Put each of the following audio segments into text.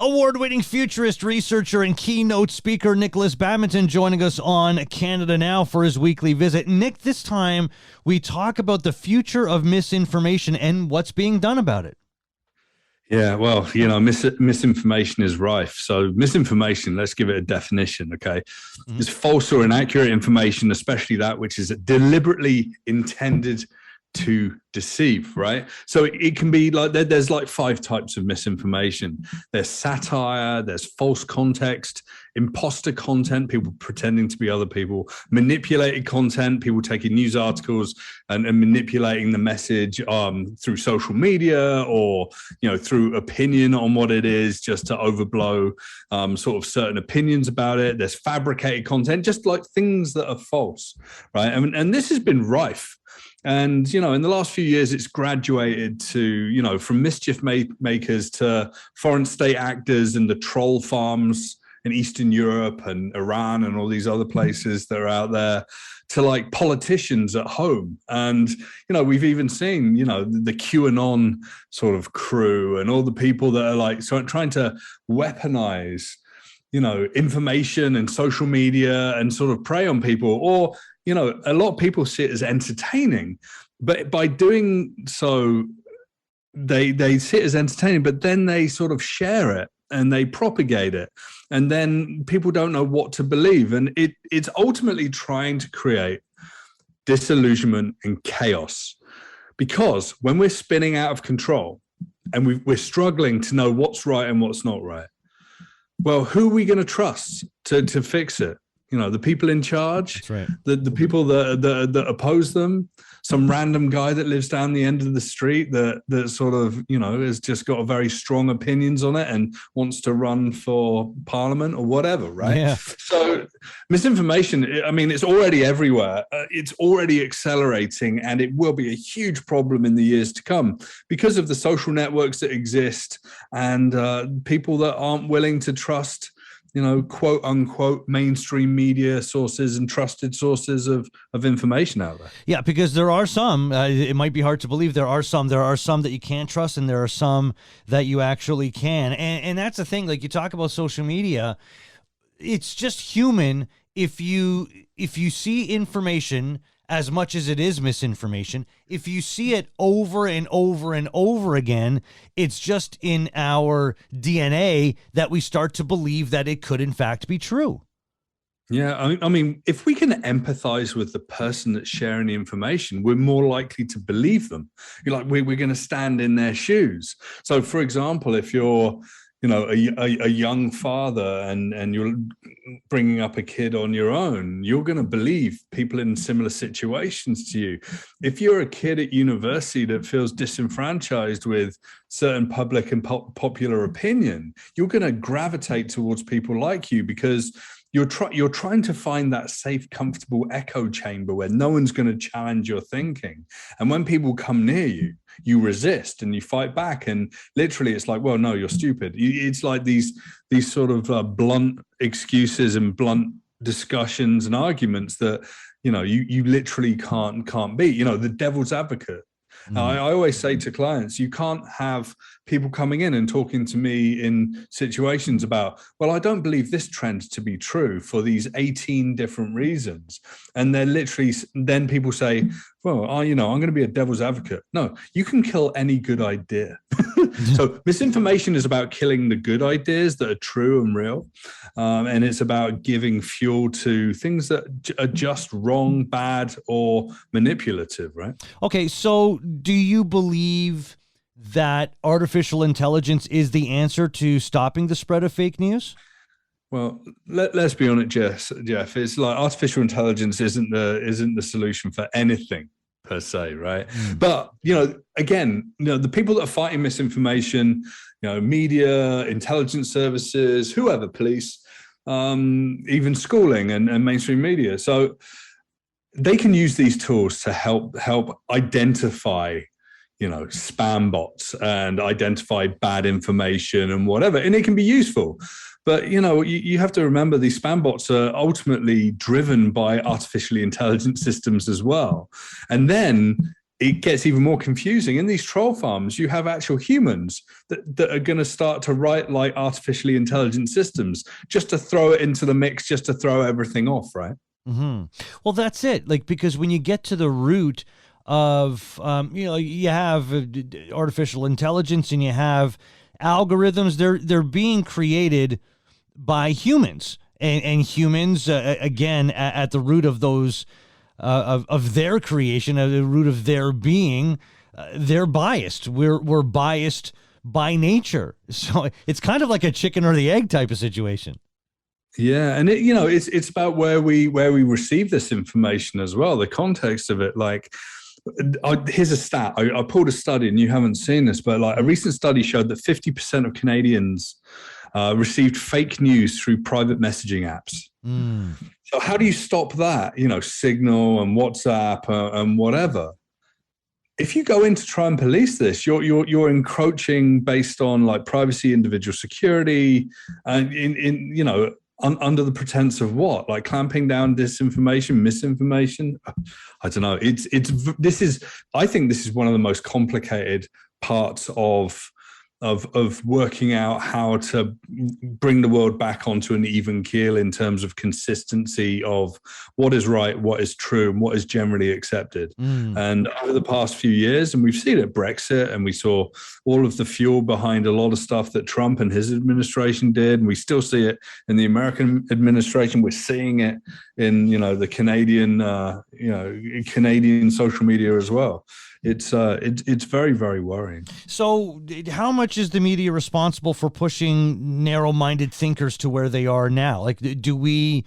Award-winning futurist researcher and keynote speaker Nikolas Badminton joining us on Canada Now for his weekly visit. Nick, this time we talk about the future of misinformation and what's being done about it. Yeah, well, misinformation is rife. So misinformation, let's give it a definition, okay? It's false or inaccurate information, especially that which is deliberately intended to deceive, right? So it can be like there's like 5 types of misinformation. There's satire, there's false context, imposter content, people pretending to be other people, manipulated content, people taking news articles and manipulating the message through social media or through opinion on what it is, just to overblow sort of certain opinions about it. There's fabricated content, just like things that are false, right? And this has been rife. And, in the last few years, it's graduated to, from mischief makers to foreign state actors and the troll farms in Eastern Europe and Iran and all these other places that are out there, to like politicians at home. And, we've even seen, the QAnon sort of crew and all the people that are like trying to weaponize information and social media and sort of prey on people. Or, a lot of people see it as entertaining, but by doing so, they see it as entertaining, but then they sort of share it and they propagate it. And then people don't know what to believe. And it's ultimately trying to create disillusionment and chaos, because when we're spinning out of control and we're struggling to know what's right and what's not right, well, who are we going to trust to fix it? The people in charge. That's right. The people that oppose them, some random guy that lives down the end of the street that sort of, has just got very strong opinions on it and wants to run for parliament or whatever, right? Yeah. So misinformation, it's already everywhere. It's already accelerating, and it will be a huge problem in the years to come because of the social networks that exist and people that aren't willing to trust quote unquote mainstream media sources and trusted sources of information out there. Yeah, because there are some, it might be hard to believe, there are some that you can't trust, and there are some that you actually can. And that's the thing, like you talk about social media, it's just human. If you see information, as much as it is misinformation, if you see it over and over and over again, it's just in our DNA that we start to believe that it could in fact be true. Yeah, if we can empathize with the person that's sharing the information, we're more likely to believe them. We're going to stand in their shoes. So, for example, if you're a young father and you're bringing up a kid on your own, you're going to believe people in similar situations to you. If you're a kid at university that feels disenfranchised with certain public and popular opinion, you're going to gravitate towards people like you because you're trying to find that safe, comfortable echo chamber where no one's going to challenge your thinking. And when people come near you, you resist and you fight back. And literally it's like, well, no, you're stupid. It's like these sort of blunt excuses and blunt discussions and arguments that, you literally can't beat, the devil's advocate. I always say to clients, you can't have people coming in and talking to me in situations about, well, I don't believe this trend to be true for these 18 different reasons. And they're literally, then people say, well, I'm going to be a devil's advocate. No, you can kill any good idea. So misinformation is about killing the good ideas that are true and real. And it's about giving fuel to things that are just wrong, bad, or manipulative, right? Okay, so do you believe that artificial intelligence is the answer to stopping the spread of fake news? Well, let's be honest, Jeff. It's like artificial intelligence isn't the solution for anything per se, right? But again, the people that are fighting misinformation, media, intelligence services, whoever, police, even schooling and mainstream media. So they can use these tools to help identify spam bots and identify bad information and whatever, and it can be useful. But, you have to remember these spam bots are ultimately driven by artificially intelligent systems as well. And then it gets even more confusing. In these troll farms, you have actual humans that are going to start to write like artificially intelligent systems just to throw it into the mix, just to throw everything off, right? Mm-hmm. Well, that's it. Like, because when you get to the root of, you have artificial intelligence and you have algorithms, they're being created by humans, and humans, again, at the root of those, of their creation, at the root of their being, they're biased. We're biased by nature. So it's kind of like a chicken or the egg type of situation. Yeah, and it's about where we receive this information as well, the context of it. Like, here's a stat. I pulled a study, and you haven't seen this, but like a recent study showed that 50% of Canadians received fake news through private messaging apps. So how do you stop that? Signal and WhatsApp and whatever. If you go in to try and police this, you're encroaching based on like privacy, individual security, and under the pretense of what? Like clamping down disinformation, misinformation? I don't know. I think this is one of the most complicated parts of working out how to bring the world back onto an even keel in terms of consistency of what is right, what is true, and what is generally accepted. And over the past few years, and we've seen it, Brexit, and we saw all of the fuel behind a lot of stuff that Trump and his administration did, and we still see it in the American administration. We're seeing it in the Canadian Canadian social media as well. It's very, very worrying. So how much is the media responsible for pushing narrow-minded thinkers to where they are now? Like, do we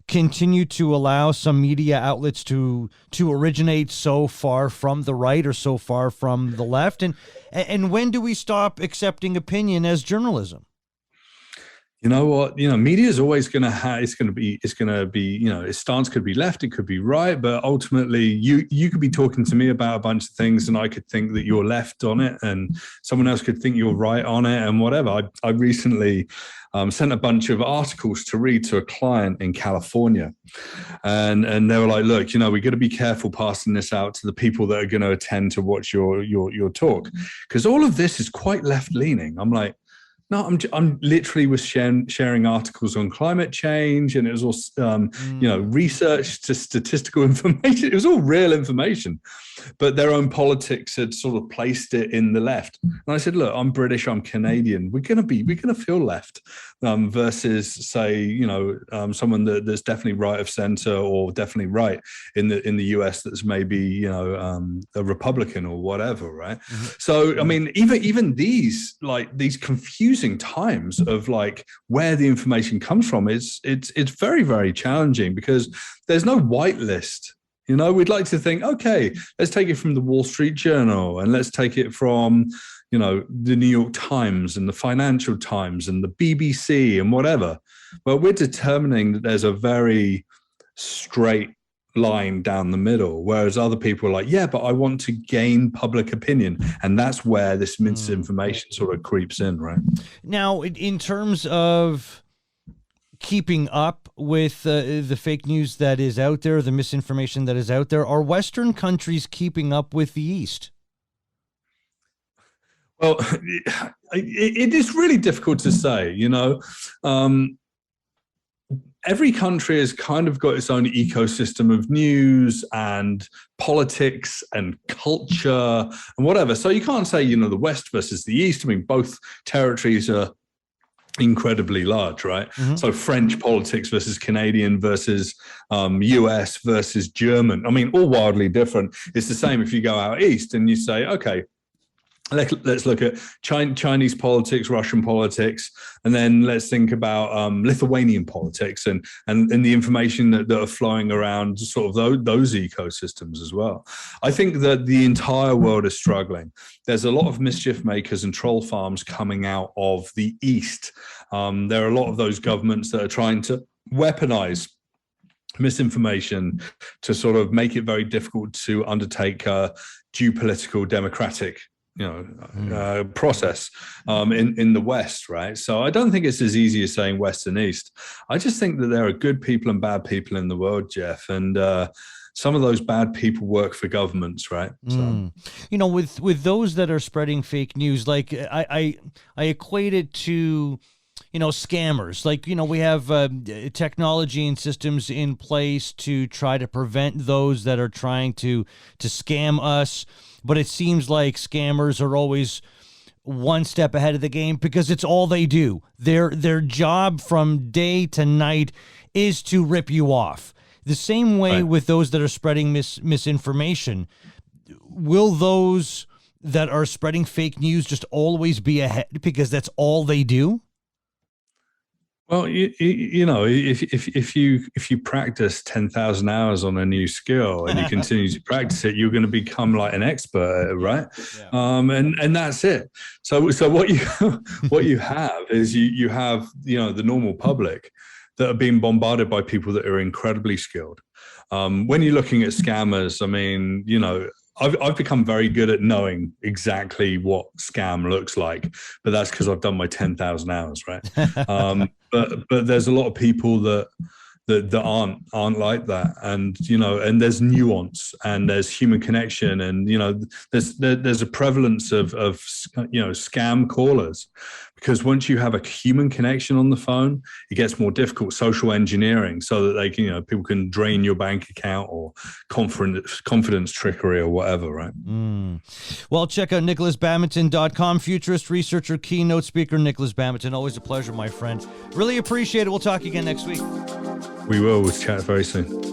continue to allow some media outlets to originate so far from the right or so far from the left? And when do we stop accepting opinion as journalism? You know what? Media is always going to have. It's going to be. Its stance could be left, it could be right, but ultimately, you could be talking to me about a bunch of things, and I could think that you're left on it, and someone else could think you're right on it, and whatever. I recently sent a bunch of articles to read to a client in California, and they were like, "Look, we got to be careful passing this out to the people that are going to attend to watch your talk, because all of this is quite left leaning." I'm like, no, I'm literally was sharing articles on climate change, and it was all research to statistical information. It was all real information, but their own politics had sort of placed it in the left. And I said, look, I'm British, I'm Canadian. We're gonna feel left versus say someone that's definitely right of center or definitely right in the US that's maybe a Republican or whatever, right? Mm-hmm. So I mean, even these confusing times of like where the information comes from, it's very, very challenging because there's no whitelist. We'd like to think, okay, let's take it from the Wall Street Journal and let's take it from the New York Times and the Financial Times and the BBC and whatever. But we're determining that there's a very straight line down the middle, whereas other people are like, yeah, but I want to gain public opinion, and that's where this misinformation sort of creeps in, right? Now, in terms of keeping up with the fake news that is out there, the misinformation that is out there, are Western countries keeping up with the East? Well, it is really difficult to say, every country has kind of got its own ecosystem of news and politics and culture and whatever. So you can't say, the West versus the East. I mean, both territories are incredibly large, right? Mm-hmm. So French politics versus Canadian versus US versus German. I mean, all wildly different. It's the same if you go out East and you say, okay, let's look at Chinese politics, Russian politics, and then let's think about Lithuanian politics and the information that are flowing around sort of those ecosystems as well. I think that the entire world is struggling. There's a lot of mischief makers and troll farms coming out of the East. There are a lot of those governments that are trying to weaponize misinformation to sort of make it very difficult to undertake due political democratic process in the West, right? So I don't think it's as easy as saying West and East. I just think that there are good people and bad people in the world, Jeff, and some of those bad people work for governments, right? So. With those that are spreading fake news, like I equate it to, scammers. Like, we have technology and systems in place to try to prevent those that are trying to scam us. But it seems like scammers are always one step ahead of the game because it's all they do. Their job from day to night is to rip you off. The same way with those that are spreading misinformation. Will those that are spreading fake news just always be ahead because that's all they do? Well, if you practice 10,000 hours on a new skill and you continue to practice it, you're going to become like an expert at it, right? Yeah. And that's it. So what you have is you have the normal public that are being bombarded by people that are incredibly skilled. When you're looking at scammers, I mean, I've become very good at knowing exactly what scam looks like, but that's because I've done my 10,000 hours, right? But there's a lot of people that aren't like that, and and there's nuance and there's human connection, and there's a prevalence of scam callers, because once you have a human connection on the phone, it gets more difficult. Social engineering, so that they can people can drain your bank account, or confidence trickery, or whatever, right? Well, check out NikolasBadminton.com. Futurist researcher, keynote speaker Nikolas Badminton. Always a pleasure, my friend. Really appreciate it. We'll talk again next week. We will. We'll chat very soon.